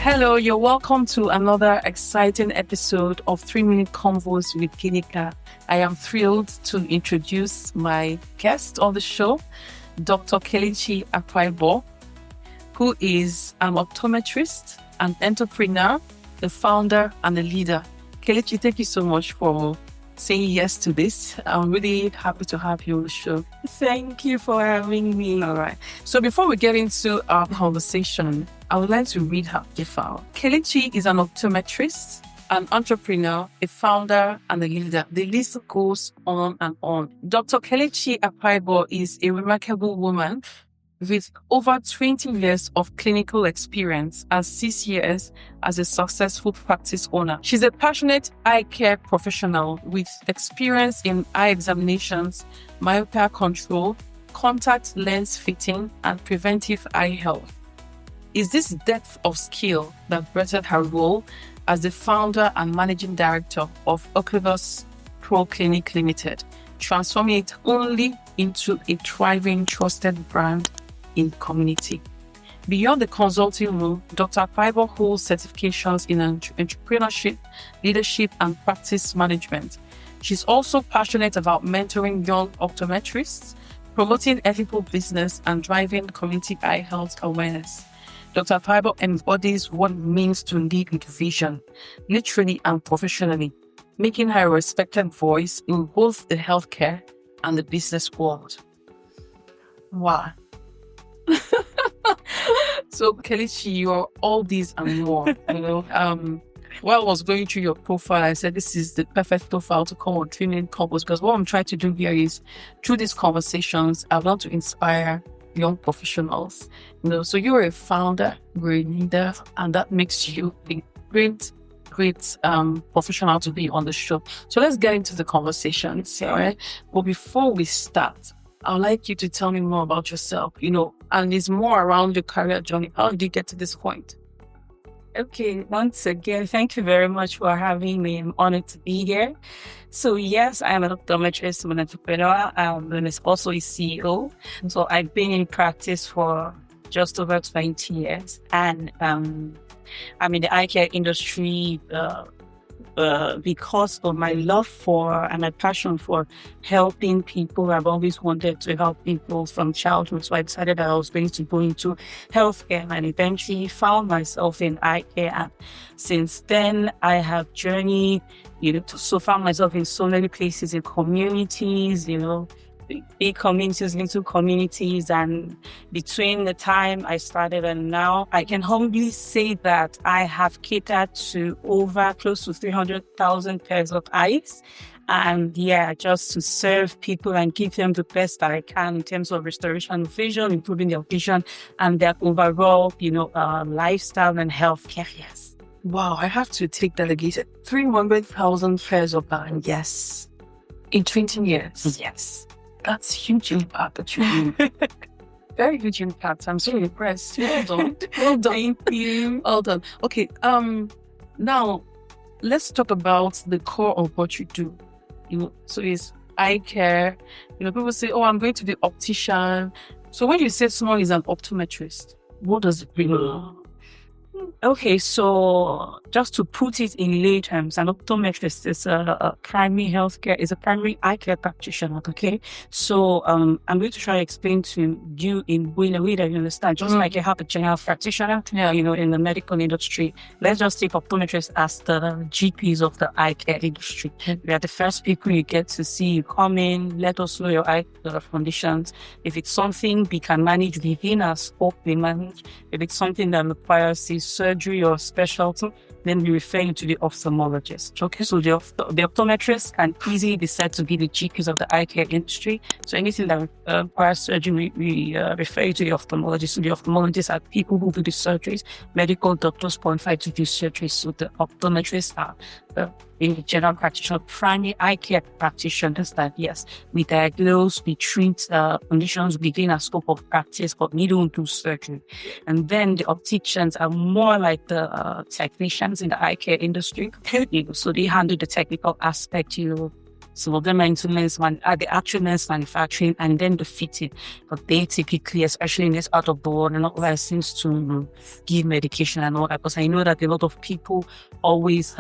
Hello, you're welcome to another exciting episode of 3-Minute Convos with Ginika. I am thrilled to introduce my guest on the show, Dr. Kelechi Akpaibor, who is an optometrist, an entrepreneur, the founder, and a leader. Kelechi, thank you so much for saying yes to this. I'm really happy to have you on the show. Thank you for having me. All right. So before we get into our conversation, I would like to read her profile. Kelechi is an optometrist, an entrepreneur, a founder, and a leader. The list goes on and on. Dr. Kelechi Akpaibor is a remarkable woman with over 20 years of clinical experience and 6 years as a successful practice owner. She's a passionate eye care professional with experience in eye examinations, myopia control, contact lens fitting, and preventive eye health. It's this depth of skill that birthed her role as the founder and managing director of Oculus Pro Clinic Ltd, transforming it only into a thriving, trusted brand in the community. Beyond the consulting role, Dr. Akpaibor holds certifications in entrepreneurship, leadership, and practice management. She's also passionate about mentoring young optometrists, promoting ethical business, and driving community eye health awareness. Dr. Akpaibor embodies what it means to lead with vision, literally and professionally, making her a respected voice in both the healthcare and the business world. Wow. So Kelechi, you are all these and more. While I was going through your profile, I said this is the perfect profile to come on 3-Minute Convos, because what I'm trying to do here is, through these conversations, I want to inspire young professionals. So you're a founder, you're a leader, and that makes you a great professional to be on the show. So let's get into the conversations, all right? But before we start, I would like you to tell me more about yourself, and it's more around your career journey. How did you get to this point? Okay, once again, thank you very much for having me. I'm honored to be here. So yes, I'm an optometrist, I'm an entrepreneur, and also a CEO. So I've been in practice for just over 20 years, and I'm in the eye care industry because of my love for and my passion for helping people. I've always wanted to help people from childhood, so I decided that I was going to go into healthcare, and eventually found myself in eye care. And since then, I have journeyed, found myself in so many places, in communities, big communities, little communities, and between the time I started and now, I can humbly say that I have catered to over close to 300,000 pairs of eyes. And just to serve people and give them the best that I can in terms of restoration of vision, improving their vision and their overall, lifestyle and health careers. Wow, I have to take that again. 300,000 pairs of eyes. Yes. In 20 years. Yes. That's huge impact that you do. Very huge impact. I'm so impressed. Well done. Well done. Thank you. Well done. Okay. Now let's talk about the core of what you do. So it's eye care. People say, "Oh, I'm going to the optician." So when you say someone is an optometrist, what does it mean? Okay, so just to put it in lay terms, an optometrist is a primary healthcare, is a primary eye care practitioner. Okay, so I'm going to try to explain to you in a way that you understand. Just like you have a general practitioner, in the medical industry, let's just take optometrists as the GPs of the eye care industry. We are the first people you get to see. You come in, let us know your eye conditions. If it's something we can manage within our scope, we manage. If it's something that requires surgery or specialty, then we refer you to the ophthalmologist. Okay, so the optometrist can easily be said to be the GPs of the eye care industry. So anything that requires surgery, we refer you to the ophthalmologist. So the ophthalmologists are people who do the surgeries. Medical doctors qualified to do surgeries. So the optometrists are in general practitioner, primary eye care practitioners that, yes, we diagnose, we treat conditions within our scope of practice, but we don't do surgery. And then the opticians are more like the technicians in the eye care industry. So they handle the technical aspect, Some of them are into the actual lens manufacturing and then the fitting. But they typically, especially in this out of board, are not licensed to give medication and all that. Because I know that a lot of people always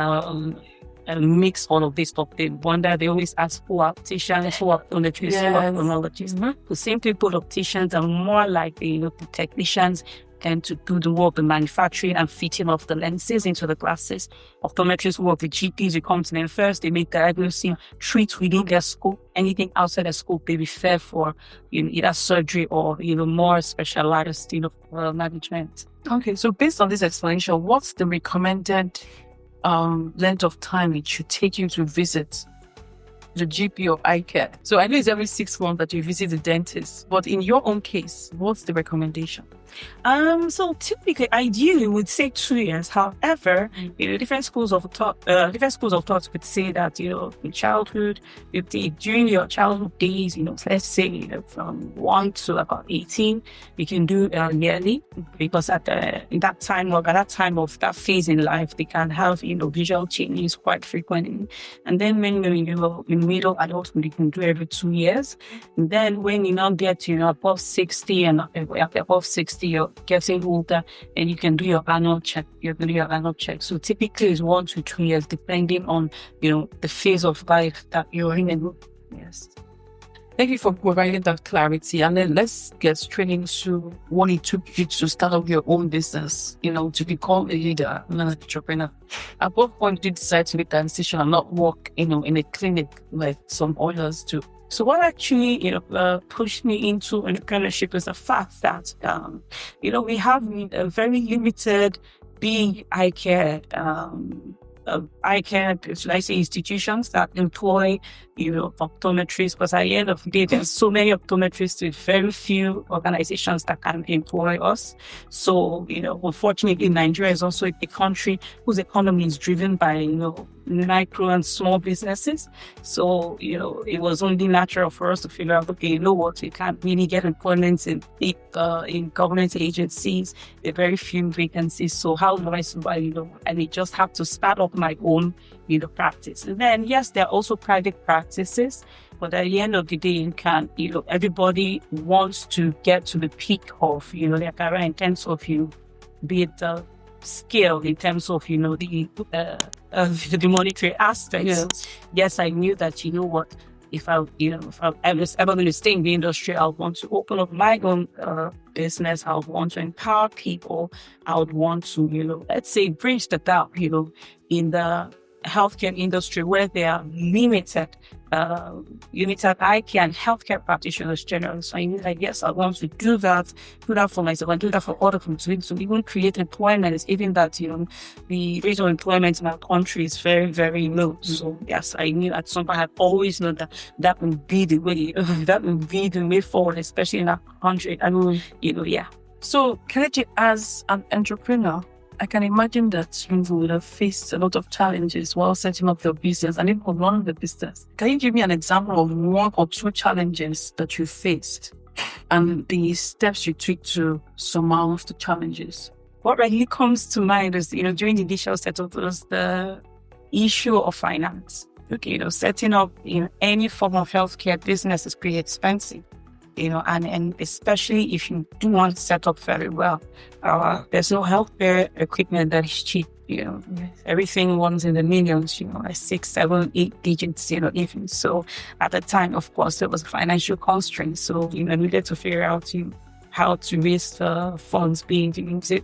mix all of this stuff. They wonder, they always ask who are opticians, who are optometrists, who are ophthalmologists. The same people, opticians, are more like the technicians tend to do the work, the manufacturing and fitting of the lenses into the glasses. Optometrists work with GPs who come to them first, they make diagnosis, treat within their scope. Anything outside their scope, they refer for either surgery or more specialized management. Okay, so based on this explanation, what's the recommended length of time it should take you to visit the GP of eye care? So I know it's every 6 months that you visit the dentist, but in your own case, what's the recommendation? So typically, ideally, we'd say 2 years. However, different schools of thought would say that in childhood, during your childhood days, let's say from 1 to about 18, you can do yearly, because at that time of that phase in life, they can have visual changes quite frequently. And then when you're in middle adulthood, you can do every 2 years. And then when you now get above 60 and above 60, you're getting older, and you can do your annual check. So typically it's 1 to 2 years, depending on the phase of life that you're in. Yes. Thank you for providing that clarity. And then let's get straight into what it took you to start up your own business, to become a leader and an entrepreneur. At what point did you decide to make that decision and not work, in a clinic like some others do? So what actually, pushed me into entrepreneurship is the fact that, we have a very limited big eye care, should I say, institutions that employ, optometrists. Because at the end of the day, there's so many optometrists with very few organizations that can employ us. So, unfortunately, Nigeria is also a country whose economy is driven by, micro and small businesses. So, it was only natural for us to figure out, okay, what, we can't really get employment in government agencies. There are very few vacancies. So how do I survive, and I just have to start up my own, practice. And then, yes, there are also private practices, but at the end of the day, you can, everybody wants to get to the peak of, their career in terms of, be it skill, in terms of, the monetary aspects. Yes, I knew that, if I was ever going to stay in the industry, I would want to open up my own business. I would want to empower people. I would want to, let's say, bridge the gap, in the healthcare industry where there are limited eye care and healthcare practitioners generally. So I knew that, yes, I want to do that for myself and do that for other people. So even create employment is even that, the rate of employment in our country is very, very low. So yes, I knew at some point, I've always known that would be the way, forward, especially in our country. And, yeah. So Kelechi, as an entrepreneur, I can imagine that you would have faced a lot of challenges while setting up your business and even running the business. Can you give me an example of 1 or 2 challenges that you faced and the steps you took to surmount the challenges? What really comes to mind is, during the initial setup was the issue of finance. Okay, setting up, any form of healthcare business is pretty expensive. And especially if you do want to set up very well, there's no healthcare equipment that is cheap. Everything runs in the millions, like 6, 7, 8 digits, even. So at the time, of course, there was a financial constraint. So, we needed to figure out how to raise the funds, being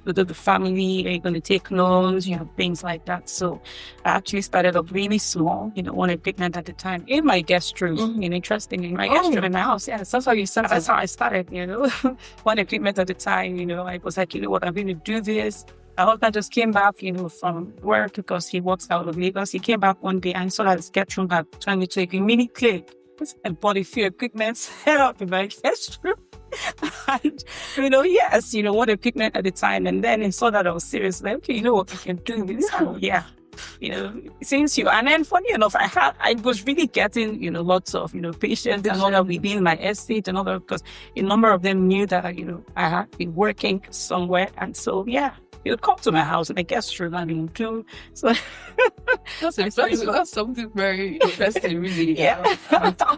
whether the family, are you going to take loans, things like that. So I actually started up really small, one equipment at a time in my guest room. Interestingly, in my guest room in my house. Yeah, that's how that's how I started, one equipment at a time. I was like, what, I'm going to do this. My husband just came back, from work because he works out of Lagos. He came back one day and saw that his guest room had turned into a mini clinic and bought a few equipment set up in my guest room. And, yes, one equipment at a time. And then he saw that I was serious. Like, okay, what we can do this? Yeah. Since and then funny enough, I was really getting, lots of, patients and all that within my estate and all that, because a number of them knew that, I had been working somewhere. And so, yeah, He'll come to my house in a guest room and he'll do. So that's something very interesting, really. Yeah.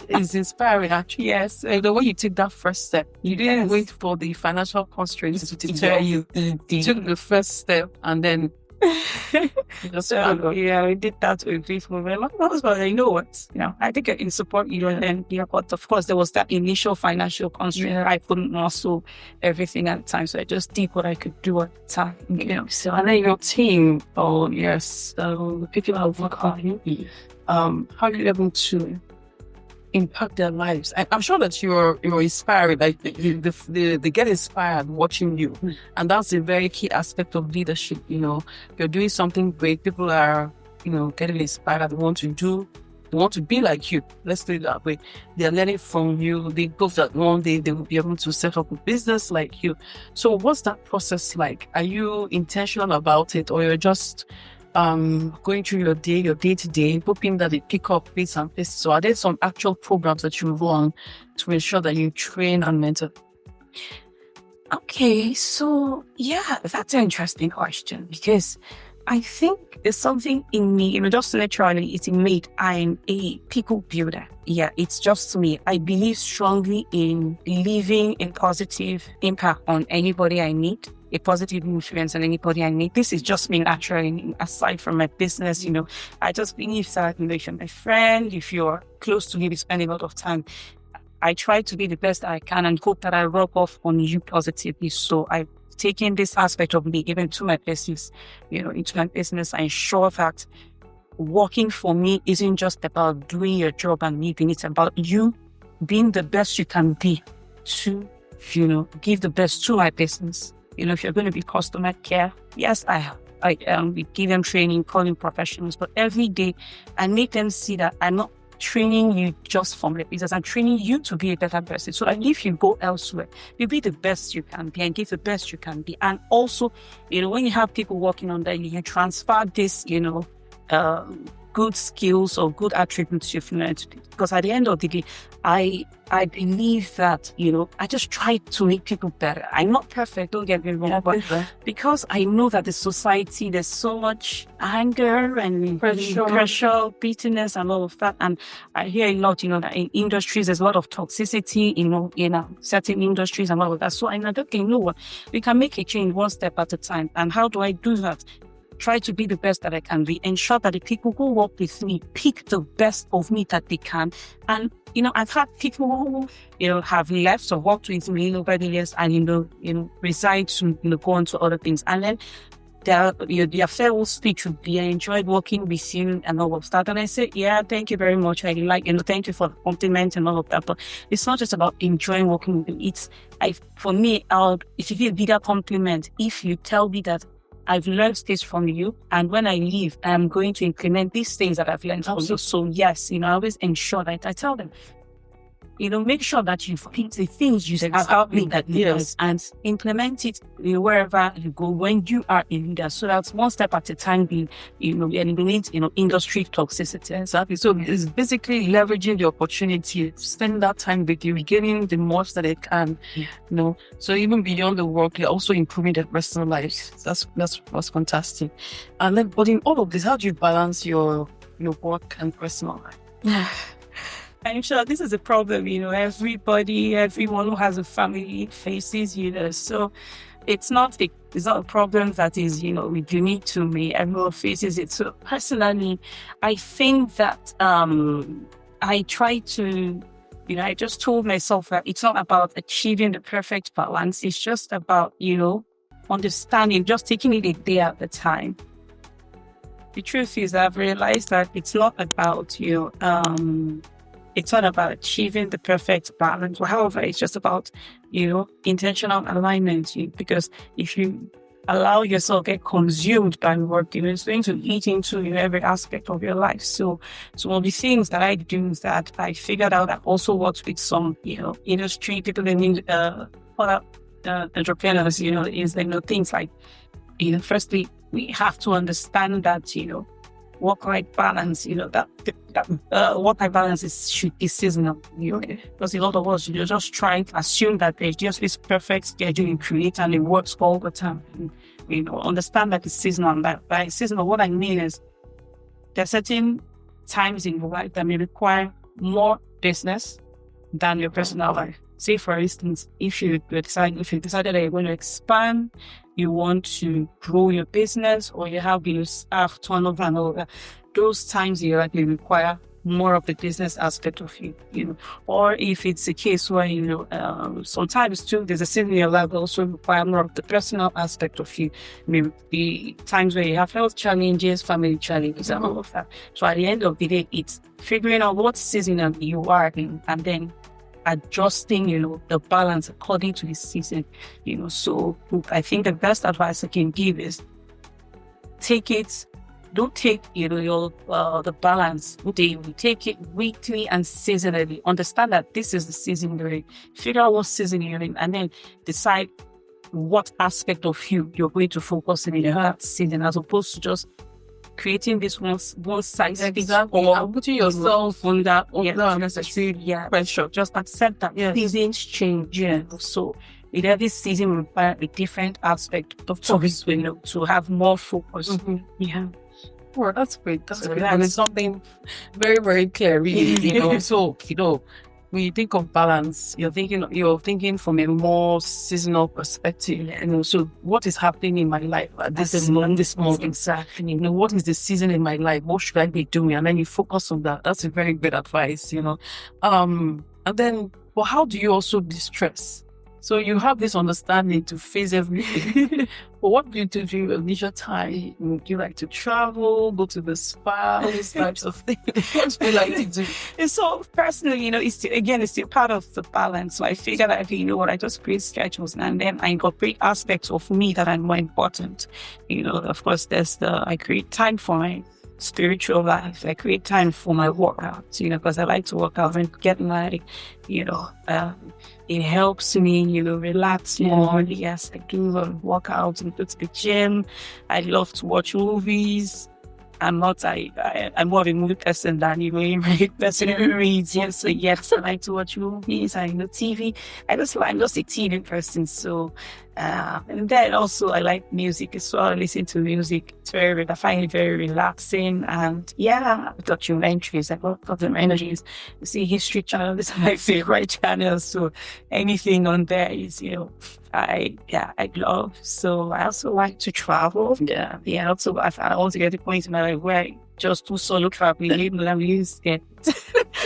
It's inspiring, actually. yes, The way you take that first step, you didn't wait for the financial constraints to deter you. You took the first step and then so yeah, we did that with people. But you know what? I think in support, and then but of course there was that initial financial constraint. I couldn't muscle everything at the time, so I just did what I could do at the time. So and then your team, the people that work on you, how are you able to impact their lives? I'm sure that you're inspired, like they get inspired watching you, and that's a very key aspect of leadership. You're doing something great, people are getting inspired, they want to be like you. Let's put it that way. They're learning from you. They hope that one day they will be able to set up a business like you. So what's that process like? Are you intentional about it, or you're just going through your day to day, hoping that they pick up bits and pieces? So are there some actual programs that you run to ensure that you train and mentor? Okay, so yeah, that's an interesting question, because I think there's something in me, just naturally, it's innate. I'm a people builder. Yeah, it's just me. I believe strongly in leaving a positive impact on anybody I meet, a positive influence on anybody I meet. This is just me naturally, aside from my business. I just believe that if you're my friend, if you're close to me, we spend a lot of time. I try to be the best I can and hope that I rub off on you positively. So I've taken this aspect of me even to my business, into my business. I ensure that working for me isn't just about doing your job and leaving. It's about you being the best you can be to, give the best to my business. If you're going to be customer care, yes, we give them training, calling professionals, but every day I make them see that I'm not training you just for my business. I'm training you to be a better person. So that if you go elsewhere, you be the best you can be and give the best you can be. And also, when you have people working on that, you transfer this, good skills or good attributes you've learned. Because at the end of the day, I believe that, I just try to make people better. I'm not perfect, don't get me wrong, but because I know that the society, there's so much anger and pressure, bitterness and all of that. And I hear a lot, that in industries, there's a lot of toxicity, in certain industries and all of that. So I know, okay, what? We can make a change one step at a time. And how do I do that? Try to be the best that I can be. Ensure that the people who work with me pick the best of me that they can. And, I've had people who, have left or worked with me over the years and, reside to, go on to other things. And then their farewell speech would be, I enjoyed working with you and all of that. And I say, yeah, thank you very much. I thank you for the compliment and all of that. But it's not just about enjoying working with you. For me, it should be a bigger compliment if you tell me that I've learned this from you, and when I leave, I'm going to implement these things that I've learned from you. So yes, I always ensure that I tell them, make sure that you pick the things you have helped me that years and implement it wherever you go when you are a leader. So that's one step at a time, we eliminate, industry toxicity. Exactly. So it's basically leveraging the opportunity, spend that time with you, getting the most that it can, So even beyond the work, you're also improving their personal lives. That's fantastic. And then, but in all of this, how do you balance your work and personal life? I'm sure this is a problem, everyone who has a family faces, so it's not a problem that is, unique to me. Everyone faces it. So personally, I think that I try to, I just told myself that it's not about achieving the perfect balance. It's just about, understanding, just taking it a day at a time. The truth is, I've realized that it's not about, it's not about achieving the perfect balance. However, it's just about, intentional alignment. Because if you allow yourself to get consumed by work, it's going to eat into every aspect of your life. So one of the things that I do is that I figured out that also works with some, industry people in other entrepreneurs, is things like, firstly, we have to understand that, work-life balance, that work-life balance is seasonal. Okay. Because a lot of us, you're just trying to assume that there's just this perfect schedule you create and it works all the time. And, understand that it's seasonal. And that by seasonal, what I mean is there are certain times in your life that may require more business than your personal life. Say, for instance, if you decided that you're going to expand, you want to grow your business, or you have your staff turnover and all that, those times you likely require more of the business aspect of you, or if it's a case where, sometimes too, there's a season in your life that also require more of the personal aspect of you. Maybe times where you have health challenges, family challenges, and all of that. So at the end of the day, it's figuring out what season you are in, and then adjusting, the balance according to the season, So I think the best advice I can give is don't take, the balance daily. Take it weekly and seasonally. Understand that this is the season you're in. Figure out what season you're in, and then decide what aspect of you're going to focus in that season, as opposed to just creating this one size fits all. And putting yourself under unnecessary pressure. Just accept that seasons change. So in every season will require a different aspect of choice, to have more focus. Mm-hmm. Well, that's great. That's great. And it's something very, very clear, really. So, when you think of balance, you're thinking from a more seasonal perspective. So what is happening in my life at this moment? Exactly. What is the season in my life? What should I be doing? And then you focus on that. That's a very good advice, And then, well, how do you also de-stress? So you have this understanding to face everything. But what do you do during your leisure time? Would you like to travel, go to the spa, these types of things? What do you like to do? And so personally, it's still part of the balance. So I figured that, I just create schedules, and then I incorporate aspects of me that are more important. Of course, I create time for my spiritual life. I create time for my workouts, because I like to work out and get it helps me, relax more. Yes, I do workouts and go to the gym. I love to watch movies. I'm more of a movie person than a person who reads. Yes, so yes, I like to watch movies. I know TV. I'm just a TV person. So, and then also I like music as well. I listen to music. I find it very relaxing. And documentaries. I love documentaries. You see, History Channel is my favorite channel. So anything on there is, I love. So I also like to travel. Also, I want to get to the point in my life where I just do solo traveling. Even I'm really scared.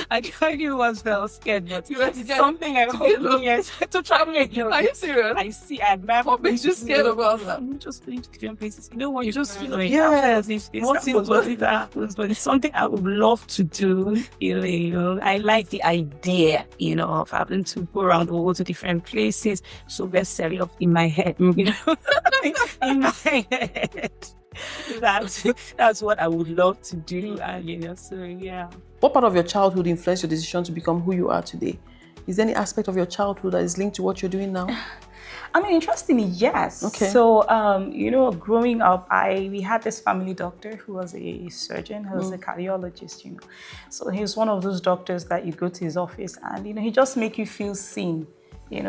I can't even once I was scared, but it's something I hope to travel again. Are you serious? I see. I remember. What makes you scared about that? I'm just going to different places. What you just feel like? Yes. But it's something I would love to do. I like the idea, of having to go around the world to different places. So let's set it up in my head, in my head. That's what I would love to do, and so yeah. What part of your childhood influenced your decision to become who you are today? Is there any aspect of your childhood that is linked to what you're doing now? Interestingly, yes. Okay. So, growing up, we had this family doctor who was a surgeon, who was a cardiologist, So he was one of those doctors that you go to his office and, he just make you feel seen.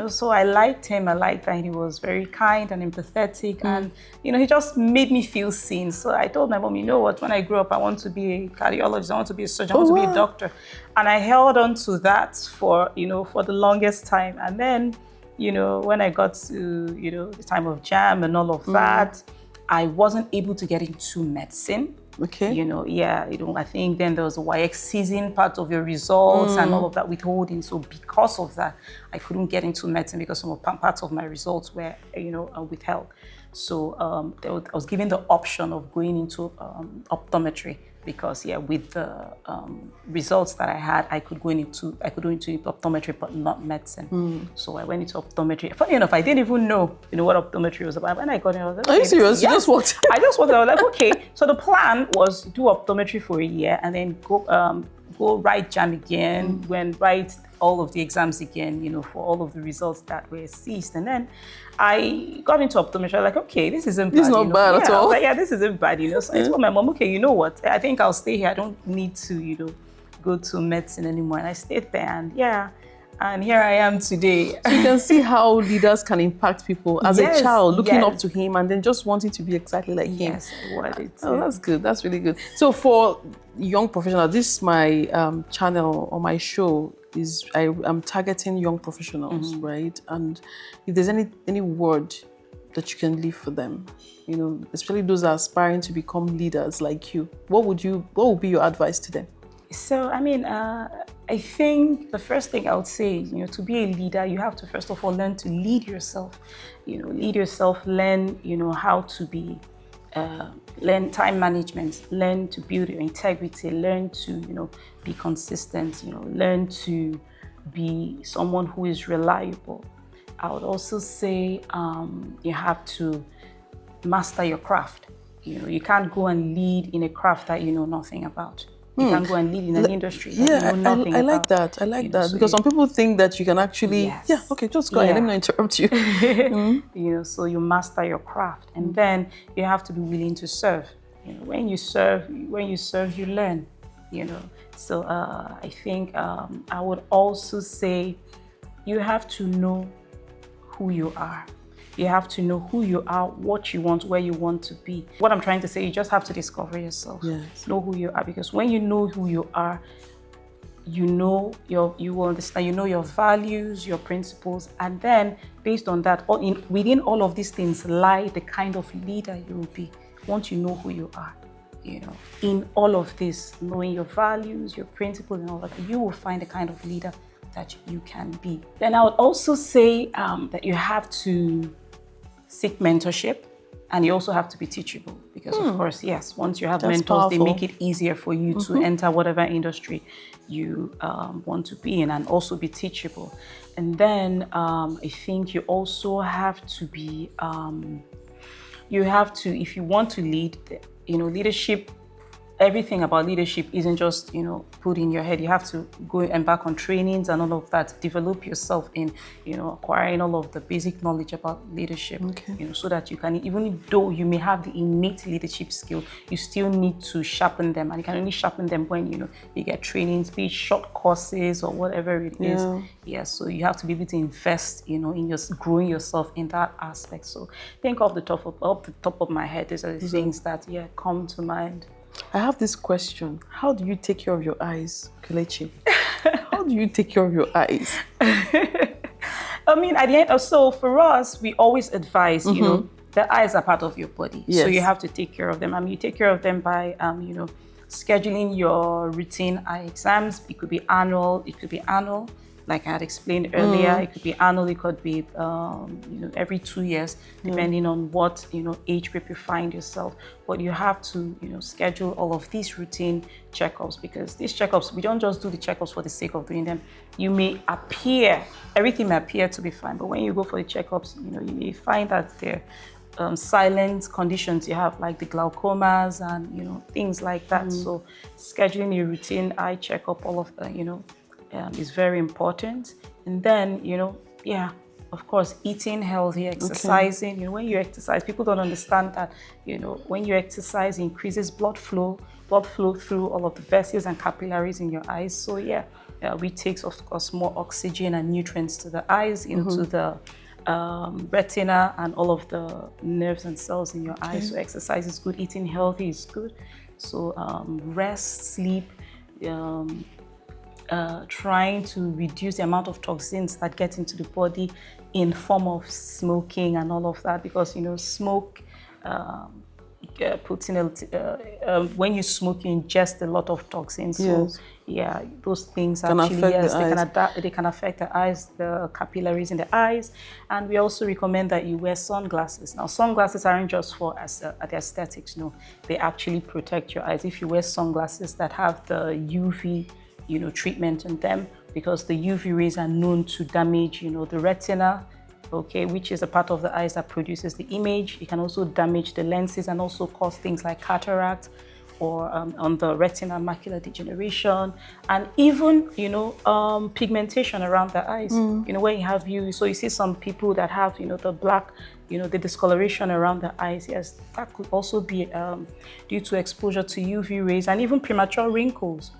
So I liked him. I liked that he was very kind and empathetic, and he just made me feel seen. So I told my mom, when I grow up, I want to be a cardiologist, I want to be a surgeon, I want to be a doctor. And I held on to that for the longest time. And then, when I got to, the time of JAM and all of that, I wasn't able to get into medicine. Okay. I think then there was a YX season part of your results and all of that withholding. So because of that, I couldn't get into medicine because some parts of my results were, withheld. So I was given the option of going into optometry because with the results that I had, I could go into optometry, but not medicine. So I went into optometry. Funny enough, I didn't even know, what optometry was about. When I got in, I was like, are you serious? Yes. You just walked? I just walked. I was like, okay. So the plan was do optometry for a year and then go write JAM again, write all of the exams again, for all of the results that were seized. And then I got into optometry. I was like, okay, this isn't bad. This is not bad at all. Like, this isn't bad, So I told my mom, okay, you know what? I think I'll stay here. I don't need to, go to medicine anymore. And I stayed there, and yeah, and here I am today. So you can see how leaders can impact people as Yes, a child, looking up yes. to him and then just wanting to be exactly like him. Yes, what it Oh, that's good. That's really good. So for young professionals, this my channel or my show is I'm targeting young professionals, right? And if there's any word that you can leave for them, you know, especially those that are aspiring to become leaders like you, what would be your advice to them? So, I mean, I think the first thing I would say, you know, to be a leader, you have to first of all learn to lead yourself. You know, lead yourself, learn, you know, how to be, learn time management, learn to build your integrity, learn to, you know, be consistent, you know, learn to be someone who is reliable. I would also say you have to master your craft. You know, you can't go and lead in a craft that you know nothing about. You can go and lead in an industry that you know nothing I about. like that. I like that. So Because some people think that you can actually... Yes. Yeah, okay, just go ahead. Let me not interrupt you. You know, so you master your craft. And then you have to be willing to serve. You know, when you serve, you learn, you know. So I think I would also say you have to know who you are. You have to know who you are, what you want, where you want to be. What I'm trying to say, you just have to discover yourself. Yes. Know who you are, because when you know who you are, you know you will understand, you know your values, your principles, and then based on that, within all of these things lie the kind of leader you will be once you know who you are. You know, in all of this, knowing your values, your principles, and all that, you will find the kind of leader that you can be. Then I would also say that you have to seek mentorship, and you also have to be teachable, because of course, yes, once you have That's mentors, powerful. they make it easier for you to enter whatever industry you want to be in, and also be teachable. And then I think you also have to be, if you want to lead, you know, leadership, everything about leadership isn't just, you know, put in your head. You have to go embark on trainings and all of that, develop yourself in, you know, acquiring all of the basic knowledge about leadership, you know, so that you can, even though you may have the innate leadership skill, you still need to sharpen them, and you can only sharpen them when, you know, you get trainings, be it short courses or whatever it is. Yeah, so you have to be able to invest, you know, in growing yourself in that aspect. So think off the top of my head, these are the things that come to mind. I have this question. How do you take care of your eyes, Kelechi? How do you take care of your eyes? I mean, at the end, so for us, we always advise, you know, the eyes are part of your body. Yes. So you have to take care of them. I mean, you take care of them by, you know, scheduling your routine eye exams. It could be annual, like I had explained earlier. It could be annual, it could be, you know, every 2 years, depending on what, you know, age group you find yourself. But you have to, you know, schedule all of these routine checkups, because these checkups, we don't just do the checkups for the sake of doing them. Everything may appear to be fine, but when you go for the checkups, you know, you may find that there silent conditions you have, like the glaucomas and, you know, things like that. So scheduling your routine eye checkup, all of you know, is very important. And then, you know, of course, eating healthy, exercising. You know, when you exercise, people don't understand that, you know, when you exercise, it increases blood flow through all of the vessels and capillaries in your eyes. So we take, of course, more oxygen and nutrients to the eyes, into the retina and all of the nerves and cells in your eyes. So exercise is good, eating healthy is good. So rest, sleep, trying to reduce the amount of toxins that get into the body in form of smoking and all of that, because, you know, smoke puts in when you smoke, you ingest a lot of toxins. So those things can actually they can affect the eyes, the capillaries in the eyes. And we also recommend that you wear sunglasses. Now, sunglasses aren't just for the aesthetics. No, they actually protect your eyes. If you wear sunglasses that have the UV, you know, treatment in them, because the UV rays are known to damage, you know, the retina, okay, which is a part of the eyes that produces the image. It can also damage the lenses and also cause things like cataract, or on the retina, macular degeneration, and even, you know, pigmentation around the eyes. You know, where you have so you see some people that have, you know, the black, you know, the discoloration around the eyes. Yes, that could also be due to exposure to UV rays, and even premature wrinkles.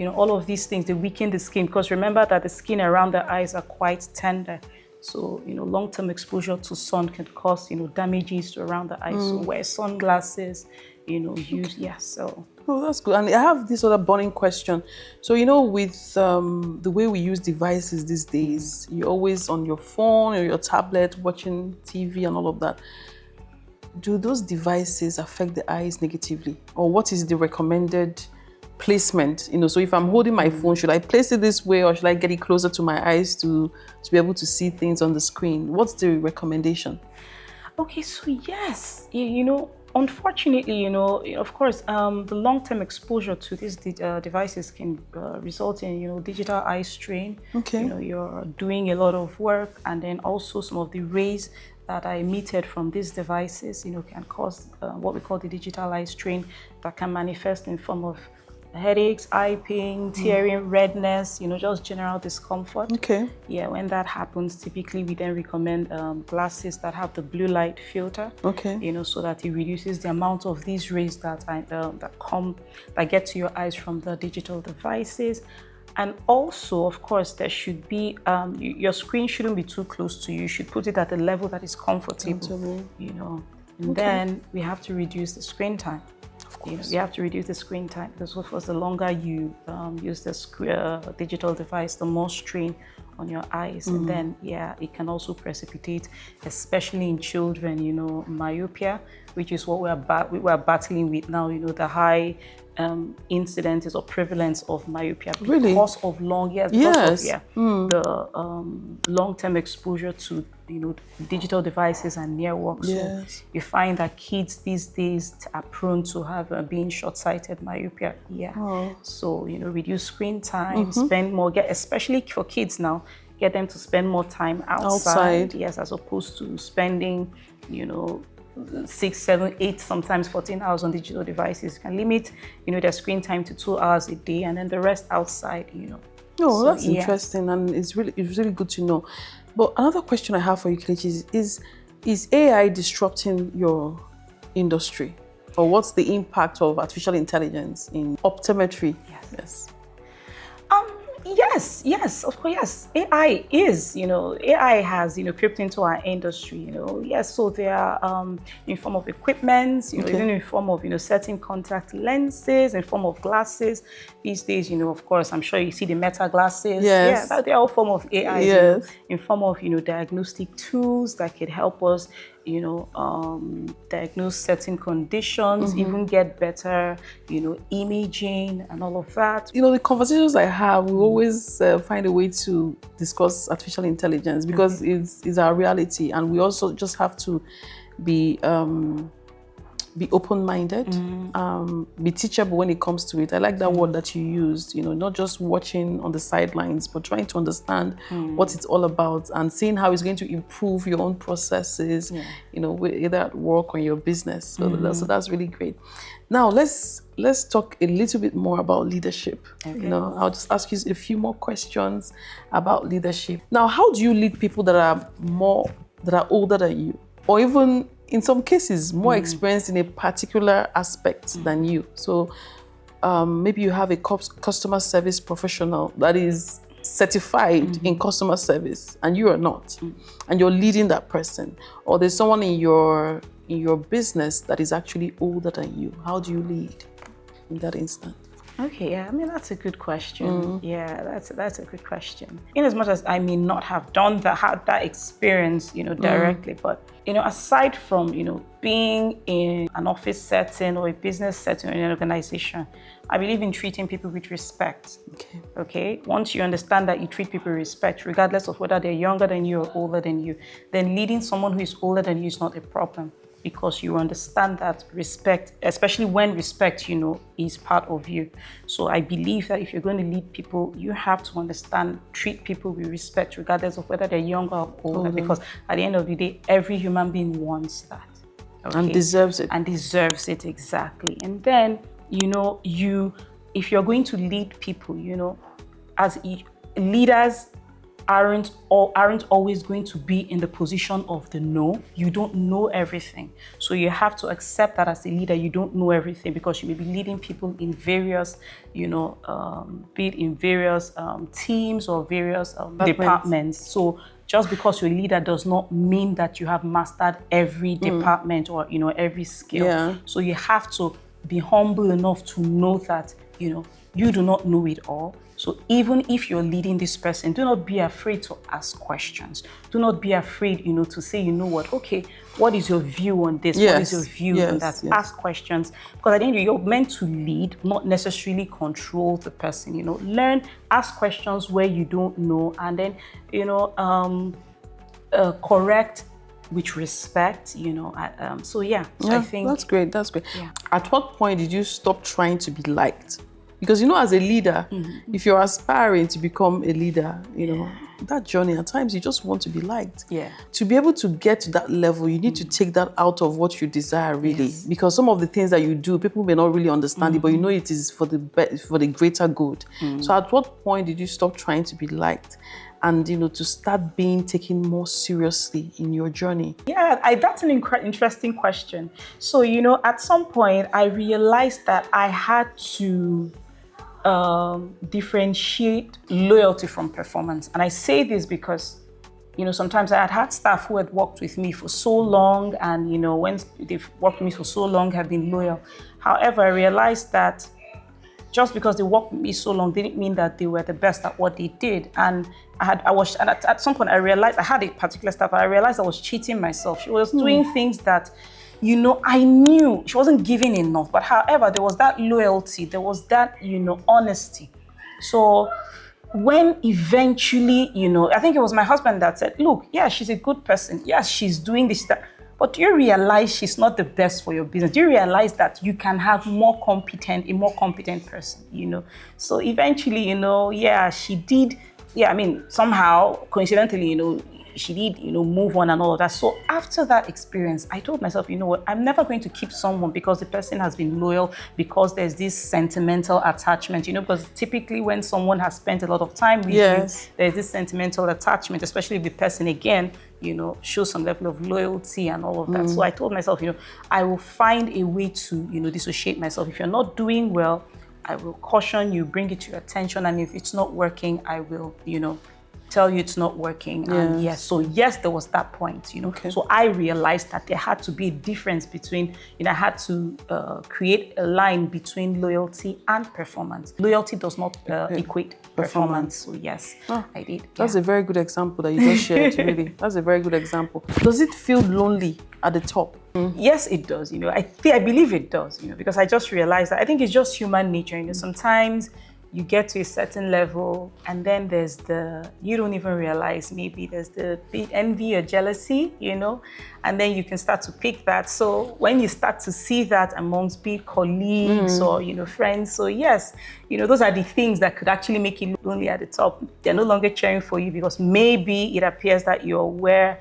all of these things, they weaken the skin, because remember that the skin around the eyes are quite tender. So, long-term exposure to sun can cause, damages to around the eyes. So wear sunglasses, use, so. Oh, that's good. And I have this other burning question. So, with the way we use devices these days, you're always on your phone or your tablet watching TV and all of that. Do those devices affect the eyes negatively? Or what is the recommended placement? So if I'm holding my phone, should I place it this way or should I get it closer to my eyes to be able to see things on the screen? What's the recommendation? Okay, so yes, unfortunately, of course, the long-term exposure to these devices can result in, digital eye strain. Okay. You're doing a lot of work, and then also some of the rays that are emitted from these devices, can cause what we call the digital eye strain, that can manifest in form of headaches, eye pain, tearing, redness, just general discomfort. Okay. Yeah, when that happens, typically we then recommend glasses that have the blue light filter. Okay. So that it reduces the amount of these rays that get to your eyes from the digital devices. And also, of course, there should be, your screen shouldn't be too close to you. You should put it at a level that is comfortable. And then we have to reduce the screen time. You have to reduce the screen time, because of course the longer you use the digital device, the more strain on your eyes. And then it can also precipitate, especially in children, myopia, which is what we're battling with now, the high incidence or prevalence of myopia because of the long-term exposure to digital devices and near work. So you find that kids these days are prone to have being short-sighted myopia. So reduce screen time, spend more, especially for kids now, get them to spend more time outside. Yes, as opposed to spending 6, 7, 8, sometimes 14 hours on digital devices. You can limit, their screen time to 2 hours a day, and then the rest outside. Oh, so, that's interesting, and it's really good to know. But another question I have for you, Kelechi, is AI disrupting your industry, or what's the impact of artificial intelligence in optometry? Yes. Yes, of course, yes. AI is, AI has, crept into our industry, Yes, so they are in form of equipment, even in form of, certain contact lenses, in form of glasses. These days, of course, I'm sure you see the Meta glasses. Yes. Yeah, they're all form of AI, yes. In form of, diagnostic tools that could help us, diagnose certain conditions, even get better, imaging and all of that. The conversations I have, we always find a way to discuss artificial intelligence because it's our reality, and we also just have to be open-minded, be teachable when it comes to it. I like that word that you used, not just watching on the sidelines, but trying to understand what it's all about and seeing how it's going to improve your own processes, either at work or your business. So that's really great. Now, let's talk a little bit more about leadership. Okay. I'll just ask you a few more questions about leadership. Now, how do you lead people that are older than you, or even in some cases more experienced in a particular aspect than you? So maybe you have a customer service professional that is certified in customer service and you are not, and you're leading that person, or there's someone in your business that is actually older than you. How do you lead in that instant? Okay, yeah, that's a good question. Yeah, that's a good question. In as much as I may not have had that experience, directly, but aside from being in an office setting or a business setting or in an organization, I believe in treating people with respect. Okay. Once you understand that you treat people with respect, regardless of whether they're younger than you or older than you, then leading someone who is older than you is not a problem, because you understand that respect, especially when respect, is part of you. So I believe that if you're going to lead people, you have to treat people with respect, regardless of whether they're younger or older, because at the end of the day, every human being wants that. Okay? And deserves it. And deserves it, exactly. And then, if you're going to lead people, as leaders, aren't always going to be in the position of the no. You don't know everything. So you have to accept that as a leader, you don't know everything, because you may be leading people in various, be it in various teams or various departments. So just because you're a leader does not mean that you have mastered every department or, every skill. Yeah. So you have to be humble enough to know that, you do not know it all. So even if you're leading this person, do not be afraid to ask questions. Do not be afraid, to say, what is your view on this? Yes. What is your view on that? Yes. Ask questions. Because at the end of the day, you're meant to lead, not necessarily control the person, Learn, ask questions where you don't know, and then, correct with respect, I think that's great. Yeah. At what point did you stop trying to be liked? Because as a leader, if you're aspiring to become a leader, that journey, at times you just want to be liked. Yeah. To be able to get to that level, you need to take that out of what you desire, really. Yes. Because some of the things that you do, people may not really understand it, but it is for the greater good. So at what point did you stop trying to be liked? And to start being taken more seriously in your journey? Yeah, that's an interesting question. So at some point I realized that I had to differentiate loyalty from performance. And I say this because sometimes I had staff who had worked with me for so long, and when they've worked with me for so long, have been loyal. However, I realized that just because they worked with me so long didn't mean that they were the best at what they did. And at some point I realized, I had a particular staff, I realized I was cheating myself. She was doing things that, I knew she wasn't giving enough. But however, there was that loyalty, there was that, honesty. So when eventually, I think it was my husband that said, look, yeah, she's a good person. Yes, she's doing this, that. But do you realize she's not the best for your business? Do you realize that you can have a more competent person, So eventually, she did. Yeah, I mean, somehow, coincidentally, she did, move on and all of that. So after that experience, I told myself, what, I'm never going to keep someone because the person has been loyal, because there's this sentimental attachment, because typically when someone has spent a lot of time with you, there's this sentimental attachment, especially if the person, again, shows some level of loyalty and all of that. So I told myself, I will find a way to, dissociate myself. If you're not doing well, I will caution you, bring it to your attention. And if it's not working, I will, tell you it's not working. And yes, there was that point, Okay. So I realized that there had to be a difference between, I had to create a line between loyalty and performance. Loyalty does not equate performance. So yes, I did. That's a very good example that you just shared, really. That's a very good example. Does it feel lonely at the top? Yes, it does. I believe it does, because I just realized that I think it's just human nature. Sometimes you get to a certain level, and then there's you don't even realize, maybe there's the big envy or jealousy, and then you can start to pick that. So when you start to see that amongst big colleagues or, friends, so yes, those are the things that could actually make you lonely at the top. They're no longer cheering for you because maybe it appears that you're where,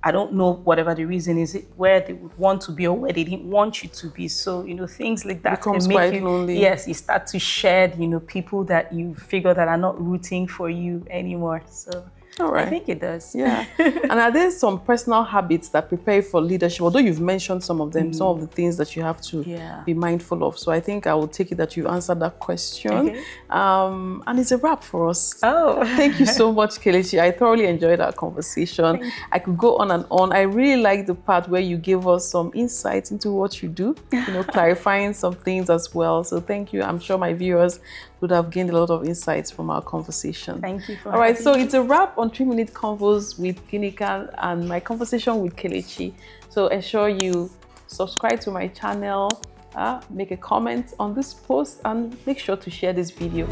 I don't know, whatever the reason is, where they would want to be or where they didn't want you to be. So, things like that becomes can make quite you lonely. Yes, you start to shed, people that you figure that are not rooting for you anymore. So all right. I think it does. Yeah. And are there some personal habits that prepare you for leadership? Although you've mentioned some of them, some of the things that you have to be mindful of. So I think I will take it that you answered that question. Okay. And it's a wrap for us. Oh. Thank you so much, Kelechi. I thoroughly enjoyed our conversation. I could go on and on. I really like the part where you gave us some insights into what you do, clarifying some things as well. So thank you. I'm sure my viewers would have gained a lot of insights from our conversation. Thank you for All right, having so me. it's a wrap on 3-Minute Convos with Clinical and my conversation with Kelechi. So ensure you subscribe to my channel, make a comment on this post, and make sure to share this video.